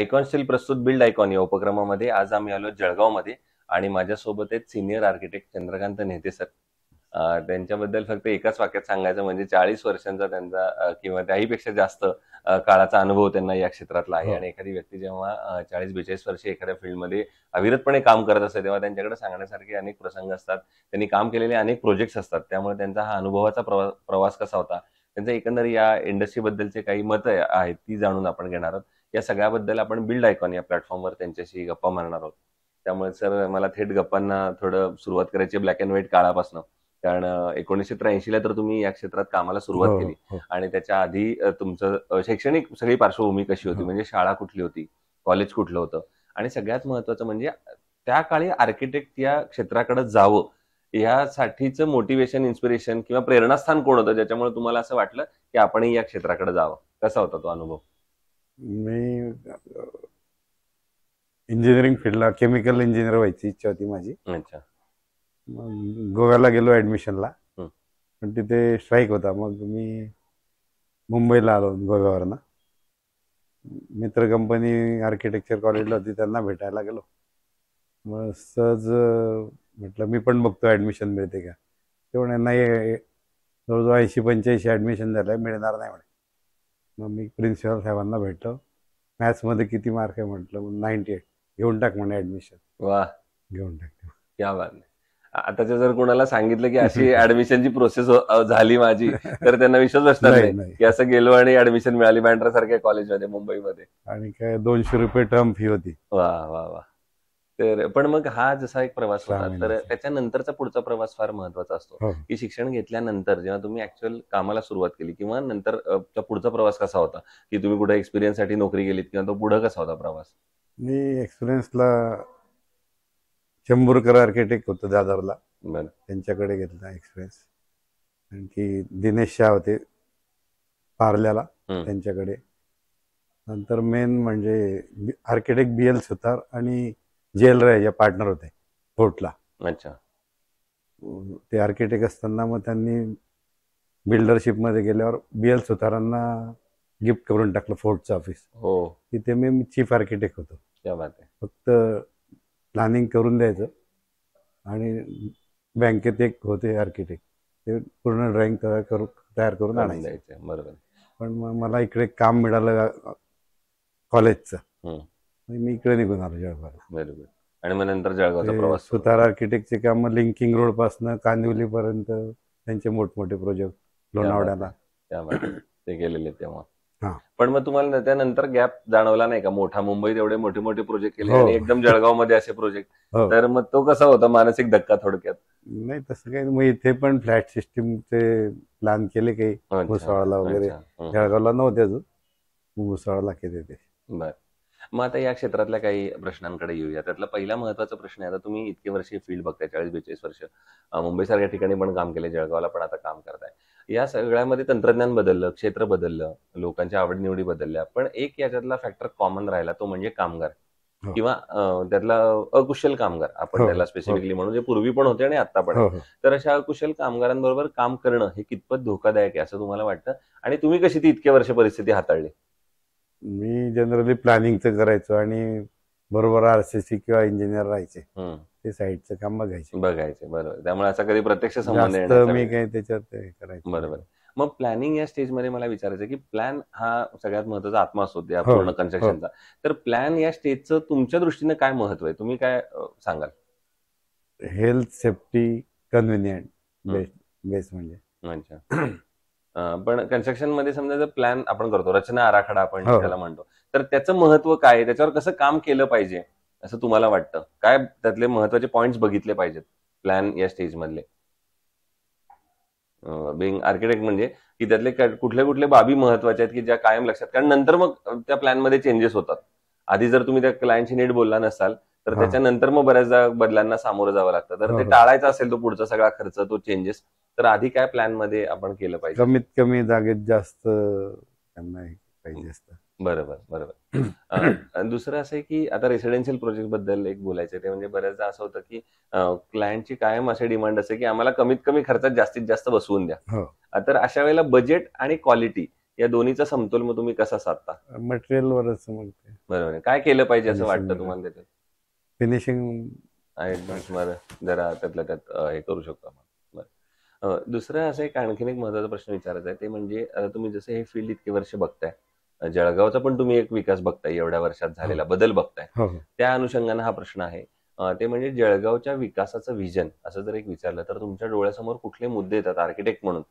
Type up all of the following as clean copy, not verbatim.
Icon steel प्रस्तुत build icon या उपक्रमामध्ये आज आम्ही आलो जळगावमध्ये आणि माझ्यासोबत आहेत सिनियर आर्किटेक्ट चंद्रकांत नेते सर. त्यांच्याबद्दल फक्त एकाच वाक्यात सांगायचं म्हणजे 40 वर्षांचा त्यांचा किंवा त्याहीपेक्षा जास्त काळाचा अनुभव त्यांना या क्षेत्रातला आहे. आणि एखादी व्यक्ती जेव्हा 40-42 वर्षे एखाद्या फील्डमध्ये अविरतपणे काम करत असते तेव्हा त्यांच्याकडे सांगण्यासारखे अनेक प्रसंग असतात. त्यांनी काम केलेले अनेक प्रोजेक्ट्स असतात. त्यामुळे त्यांचा हा अनुभवाचा प्रवास कसा होता, त्यांचं एकंदर या इंडस्ट्रीबद्दलचे काही मतं आहेत ती जाणून आपण घेणार आहोत. या सगळ्याबद्दल आपण बिल्ड आयकॉन या प्लॅटफॉर्मवर त्यांच्याशी गप्पा मारणार आहोत. त्यामुळे सर मला थेट गप्पांना थोडं सुरुवात करायची ब्लॅक अँड व्हाईट काळापासून. कारण 1983ला तर तुम्ही या क्षेत्रात कामाला सुरुवात केली आणि त्याच्या आधी तुमचं शैक्षणिक सगळी पार्श्वभूमी कशी होती, म्हणजे शाळा कुठली होती, कॉलेज कुठलं होतं, आणि सगळ्यात महत्वाचं म्हणजे त्या काळी आर्किटेक्ट या क्षेत्राकडे जावं यासाठीचं मोटिवेशन, इन्स्पिरेशन किंवा प्रेरणास्थान कोण होतं ज्याच्यामुळे तुम्हाला असं वाटलं की आपणही या क्षेत्राकडे जावं? कसा होता तो अनुभव? मी इंजिनिअरिंग फील्डला केमिकल इंजिनियर व्हायची इच्छा होती माझी. अच्छा. मग गोव्याला गेलो ऍडमिशनला, पण तिथे स्ट्राईक होता. मग मी मुंबईला आलो गोव्यावरनं. मित्र कंपनी आर्किटेक्चर कॉलेजला होती, त्यांना भेटायला गेलो. मग सहज म्हटलं मी पण बघतो ऍडमिशन मिळते का. ते म्हणे नाही, जवळजवळ 80-85 ऍडमिशन झालंय, मिळणार नाही म्हणे. मग मी प्रिन्सिपल साहेबांना भेटलो. मॅथ्समध्ये किती मार्क आहे म्हटलं. 98. घेऊन टाक म्हणे ऍडमिशन. वा, घेऊन टाक. क्या बात नाही. आताच्या जर कोणाला सांगितलं की अशी ऍडमिशनची प्रोसेस झाली माझी तर त्यांना विश्वास बसणार नाही की असं गेलो आणि ऍडमिशन मिळाली बँड्रा सारख्या कॉलेजमध्ये मुंबईमध्ये. आणि काय 200 रुपये टर्म फी होती. वा वा वा. तर पण मग हा जसा एक प्रवास होता, तर त्याच्यानंतरचा पुढचा प्रवास फार महत्वाचा असतो की शिक्षण घेतल्यानंतर जेव्हा तुम्ही ऍक्च्युअल कामाला सुरुवात केली किंवा नंतर पुढचा प्रवास कसा होता, की तुम्ही कुठे एक्सपिरियन्स साठी नोकरी केलीत किंवा तो पुढे कसा होता प्रवास? मी एक्सपिरियन्सला शंभूरकर आर्किटेक्ट होतो दादरला, त्यांच्याकडे घेतला एक्सपिरियन्स. आणखी दिनेश शाह होते पार्ल्याला, त्यांच्याकडे. नंतर मेन म्हणजे आर्किटेक्ट BL सुतार आणि JL राय पार्टनर होते फोर्टला. अच्छा. ते आर्किटेक्ट असताना मग त्यांनी बिल्डरशिपमध्ये गेल्यावर BL सुतारांना गिफ्ट करून टाकलं फोर्टचं ऑफिस. हो. तिथे मी चीफ आर्किटेक्ट होतो. क्या बात आहे. फक्त प्लॅनिंग करून द्यायचं आणि बँकेत एक होते आर्किटेक्ट, ते पूर्ण ड्रॉइंग तयार करून आणायचं. बरोबर. पण मग मला इकडे काम मिळालं कॉलेजचं, मी इकडे निघून आलो जळगाव. बरोबर. आणि मग नंतर जळगावचा प्रवास. सुतार आर्किटेक्टचे काम लिंकिंग रोड पासून कांदिवली पर्यंत त्यांचे मोठमोठे प्रोजेक्ट लोणावळ्याला ते गेलेले तेव्हा. पण मग तुम्हाला त्यानंतर गॅप जाणवला नाही का? मोठा मुंबईत एवढे मोठे मोठे प्रोजेक्ट केले आणि एकदम जळगाव मध्ये असे प्रोजेक्ट, तर मग तो कसा होता मानसिक धक्का थोडक्यात? नाही तसं काही. मग इथे पण फ्लॅट सिस्टीमचे प्लॅन केले काही, भुसावळला वगैरे. जळगावला नव्हते अजून, भुसावळला केले ते. बर. मग आता या क्षेत्रातल्या काही प्रश्नांकडे येऊया. त्यातला पहिला महत्वाचा प्रश्न आहे, आता तुम्ही इतके वर्ष फील्ड बघताय, 40-42 वर्ष मुंबईसारख्या ठिकाणी पण काम केले, जळगावला पण आता काम करताय. या सगळ्यामध्ये तंत्रज्ञान बदललं, क्षेत्र बदललं, लोकांच्या आवडनिवडी बदलल्या, पण एक याच्यातला फॅक्टर कॉमन राहिला, तो म्हणजे कामगार किंवा त्यातला अकुशल कामगार आपण त्याला स्पेसिफिकली म्हणून, जे पूर्वी पण होते आणि आता पण. तर अशा अकुशल कामगारांबरोबर काम करणं हे कितपत धोकादायक आहे असं तुम्हाला वाटतं, आणि तुम्ही कशी ती इतक्या वर्ष परिस्थिती हाताळली? मी जनरली प्लॅनिंगचं करायचो आणि बरोबर RCC किंवा इंजिनियर राहायचे, ते साईडचं काम बघायचे. बरोबर. त्यामुळे असा कधी प्रत्यक्ष संबंध मी काही त्याच्यात करायचं. बरोबर. मग प्लॅनिंग या स्टेजमध्ये मला विचारायचं की प्लॅन हा सगळ्यात महत्वाचा आत्मा असतो त्या पूर्ण कन्स्ट्रक्शनचा. तर प्लॅन या स्टेजचं तुमच्या दृष्टीने काय महत्व आहे, तुम्ही काय सांगाल? हेल्थ, सेफ्टी, कन्व्हिनियंट बेस म्हणजे. अच्छा. पण कन्स्ट्रक्शन मध्ये समजा जर प्लॅन आपण करतो, रचना आराखडा आपण त्याला म्हणतो, तर त्याचं महत्व काय आहे, त्याच्यावर कसं काम केलं पाहिजे असं तुम्हाला वाटतं? काय त्यातले महत्वाचे पॉइंट्स बघितले पाहिजेत प्लॅन या स्टेज मधले, बिंग आर्किटेक्ट म्हणजे, की त्यातले कुठल्या कुठल्या बाबी महत्वाच्या आहेत की ज्या कायम लक्षात? कारण नंतर मग त्या प्लॅन मध्ये चेंजेस होतात. आधी जर तुम्ही त्या क्लायंटशी नीट बोलला नसाल तर त्याच्यानंतर मग बऱ्याचदा बदलांना सामोरं जावं लागतं. तर ते टाळायचं असेल तो पुढचा सगळा खर्च, तो चेंजेस, तर आधी काय प्लॅन मध्ये आपण केलं पाहिजे? कमीत कमी जागेत जास्त त्यांना पाहिजे असतं. बरोबर. दुसरं असं आहे की आता रेसिडेन्शियल प्रोजेक्ट बद्दल एक बोलायचं, ते म्हणजे बऱ्याचदा असं होतं की क्लायंटची कायम असे डिमांड असते की आम्हाला कमीत कमी खर्चात जास्तीत जास्त बसवून द्या. तर अशा वेळेला बजेट आणि क्वालिटी या दोन्हीचा समतोल मग तुम्ही कसा साधता? मटेरियलवरच मग ते बरोबर आहे. काय केलं पाहिजे असं Finishing वाटतं वगैरे. तुम्हाला त्याच्यात? फिनिशिंग आणि तुम्हाला जरा त्यातल्या त्यात हे करू शकतो आपण. बरं. दुसरं असं एक आणखीन एक महत्त्वाचा प्रश्न विचारायचा आहे, ते म्हणजे तुम्ही जसं हे फील्ड इतके वर्ष बघताय, जळगावचा पण तुम्ही एक विकास बघताय, एवढ्या वर्षात झालेला बदल बघताय. हो हो त्या अनुषंगानं हा प्रश्न आहे. ते म्हणजे जळगावच्या विकासाचं व्हिजन असं जर एक विचारलं तर तुमच्या डोळ्यासमोर कुठले मुद्दे येतात आर्किटेक्ट म्हणून,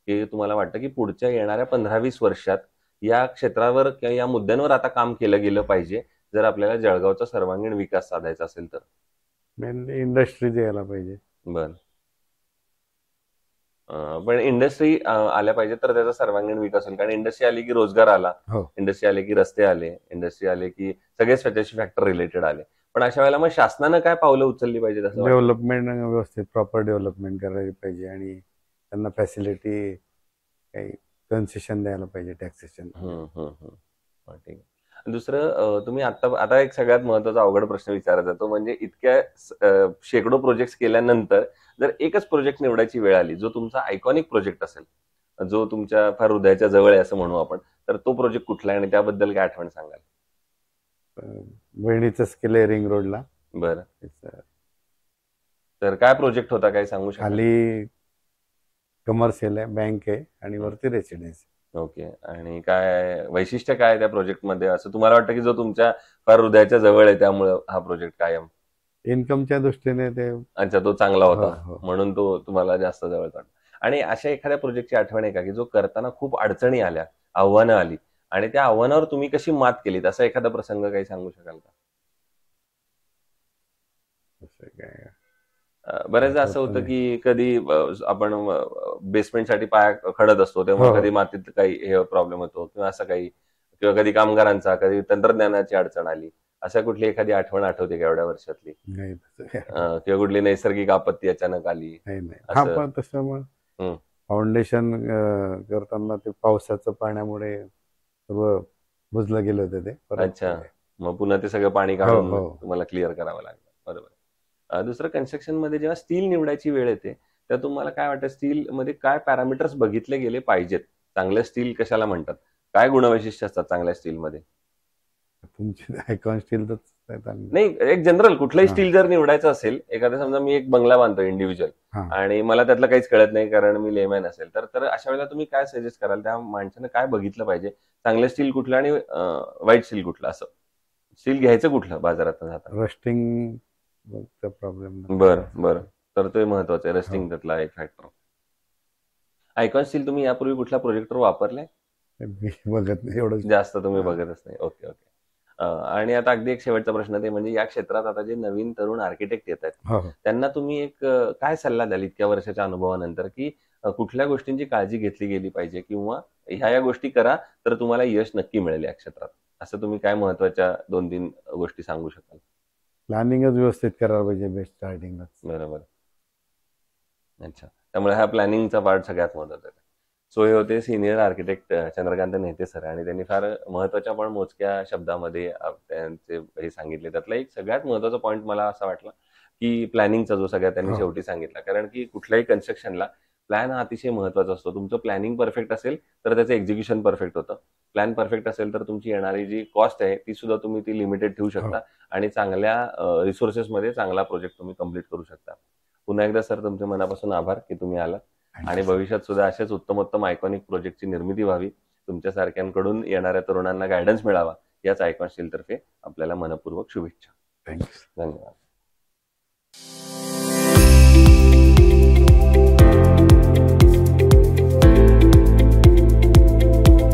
की तुम्हाला वाटतं की पुढच्या येणाऱ्या 15-20 वर्षात या क्षेत्रावर किंवा या मुद्द्यांवर आता काम केलं गेलं पाहिजे, जर आपल्याला जळगावचा सर्वांगीण विकास साधायचा असेल तर? मेनली इंडस्ट्रीज यायला पाहिजे. बरं. पण इंडस्ट्री आल्या पाहिजे तर त्याचा सर्वांगीण विकास होईल. कारण इंडस्ट्री आली की रोजगार आला, हो इंडस्ट्री आले की रस्ते आले, इंडस्ट्री आले की सगळेच त्याच्याशी फॅक्टर रिलेटेड आले. पण अशा वेळेला मग शासनानं काय पावलं उचलली पाहिजेत असं वाटतं? डेव्हलपमेंट व्यवस्थित प्रॉपर डेव्हलपमेंट करायला पाहिजे आणि त्यांना फॅसिलिटी काही कन्सेशन द्यायला पाहिजे टॅक्सेशन. ठीक आहे. दुसरं तुम्ही आता एक सगळ्यात महत्वाचा अवघड प्रश्न विचारायचा, तो म्हणजे इतक्या शेकडो प्रोजेक्ट केल्यानंतर जर एकच प्रोजेक्ट निवडायची वेळ आली, जो तुमचा आयकॉनिक प्रोजेक्ट असेल, जो तुमच्या फार हृदयाच्या जवळ आहे असं म्हणू आपण, तर तो प्रोजेक्ट कुठला आहे आणि त्याबद्दल काय आठवण सांगाल? वहिनीचं केलंय रिंग रोडला. बरं. तर काय प्रोजेक्ट होता, काय सांगू शकाल? खाली कमर्शियल आहे, बँक आहे आणि वरती रेसिडेन्स. ओके. आणि काय वैशिष्ट्य काय आहे त्या प्रोजेक्टमध्ये असं तुम्हाला वाटतं की जो तुमच्या फार हृदयाच्या जवळ आहे त्यामुळे हा प्रोजेक्ट कायम? इन्कमच्या दृष्टीने ते अच्छा, तो चांगला होता हो. म्हणून तो तुम्हाला जास्त जवळ वाटतो. आणि अशा एखाद्या प्रोजेक्टची आठवण आहे का की जो करताना खूप अडचणी आल्या, आव्हानं आली आणि त्या आव्हानावर तुम्ही कशी मात केलीत, असा एखादा प्रसंग काही सांगू शकाल का? असं काय बऱ्याचदा असं होतं की कधी आपण बेसमेंटसाठी पाया खणत असतो तेव्हा हो. कधी मातीत काही हे प्रॉब्लेम होतो किंवा असं काही, किंवा कधी कामगारांचा, कधी तंत्रज्ञानाची अडचण आली, अशा कुठली एखादी आठवण आठवते का एवढ्या वर्षातली? नाही तसं काय. किंवा कुठली नैसर्गिक आपत्ती अचानक आली नाही हा असं? पण तसं मग हं. फाउंडेशन करताना ते पावसाचं पाण्यामुळे सर्व बुजलं गेलं होतं ते परत. अच्छा. मग पुन्हा ते सगळं पाणी काढून हो. तुम्हाला क्लिअर करावं लागलं. बरोबर. दुसरं कन्स्ट्रक्शन मध्ये जेव्हा स्टील निवडायची वेळ येते, तर तुम्हाला काय वाटतं स्टील मध्ये काय पॅरामीटर्स बघितले गेले पाहिजेत? चांगलं स्टील कशाला म्हणतात? काय गुणवैशिष्ट्य असतात चांगल्या स्टील मध्ये? तुमची आयकॉन स्टील तर नाही, एक जनरल कुठलंही हा. स्टील जर निवडायचं असेल, एखादा समजा मी एक बंगला बांधतो इंडिव्हिज्युअल हा. आणि मला त्यातलं काहीच कळत नाही कारण मी लेमॅन असेल, तर अशा वेळेला तुम्ही काय सजेस्ट कराल? त्या माणसानं काय बघितलं पाहिजे? चांगलं स्टील कुठलं आणि वाईट स्टील कुठलं, असं स्टील घ्यायचं कुठलं बाजारात जाताना? Rusting problem. बरं. तर ते महत्वाचं आहे, रस्टिंग त्यातला एक फॅक्टर. आयकॉन स्टील तुम्ही यापूर्वी कुठल्या प्रोजेक्टवर वापरलंय? मी बघत नाही एवढं जास्त तुम्ही बघतच नाही. ओके. आणि आता अगदी एक शेवटचा प्रश्न, ते म्हणजे या क्षेत्रात आता जे नवीन तरुण आर्किटेक्ट येत आहेत, हो. त्यांना तुम्ही एक काय सल्ला द्याल इतक्या वर्षाच्या अनुभवानंतर, की कुठल्या गोष्टींची काळजी घेतली गेली पाहिजे किंवा ह्या गोष्टी करा तर तुम्हाला यश नक्की मिळेल या क्षेत्रात, असं तुम्ही काय महत्वाच्या 2-3 गोष्टी सांगू शकाल? प्लॅनिंगच व्यवस्थित करायला पाहिजे बेस्ट स्टार्टिंगलाच. बरोबर. अच्छा. त्यामुळे हा प्लॅनिंगचा पार्ट सगळ्यात महत्वाचा आहे. सो हे होते सिनियर आर्किटेक्ट चंद्रकांत नेते सर, आणि त्यांनी फार महत्वाच्या पण मोजक्या शब्दामध्ये त्यांचे हे सांगितले. त्यातला एक सगळ्यात महत्वाचा पॉईंट मला असा वाटला की प्लॅनिंगचा, जो सगळ्यात त्यांनी शेवटी सांगितला. कारण की कुठल्याही कन्स्ट्रक्शनला प्लॅन हा अतिशय महत्वाचा असतो. तुमचं प्लॅनिंग परफेक्ट असेल तर त्याचं एक्झिक्युशन परफेक्ट होतं. प्लॅन परफेक्ट असेल तर तुमची येणारी जी कॉस्ट आहे ती सुद्धा तुम्ही ती लिमिटेड ठेवू शकता आणि चांगल्या रिसोर्सेसमध्ये चांगला प्रोजेक्ट तुम्ही कम्प्लीट करू शकता. पुन्हा एकदा सर तुमचे मनापासून आभार की तुम्ही आलात, आणि भविष्यात सुद्धा असेच उत्तमोत्तम आयकॉनिक प्रोजेक्टची निर्मिती व्हावी, तुमच्यासारख्यांकडून येणाऱ्या तरुणांना गायडन्स मिळावा, याच आयकॉन स्टील तर्फे आपल्याला मनपूर्वक शुभेच्छा. थँक्स. धन्यवाद.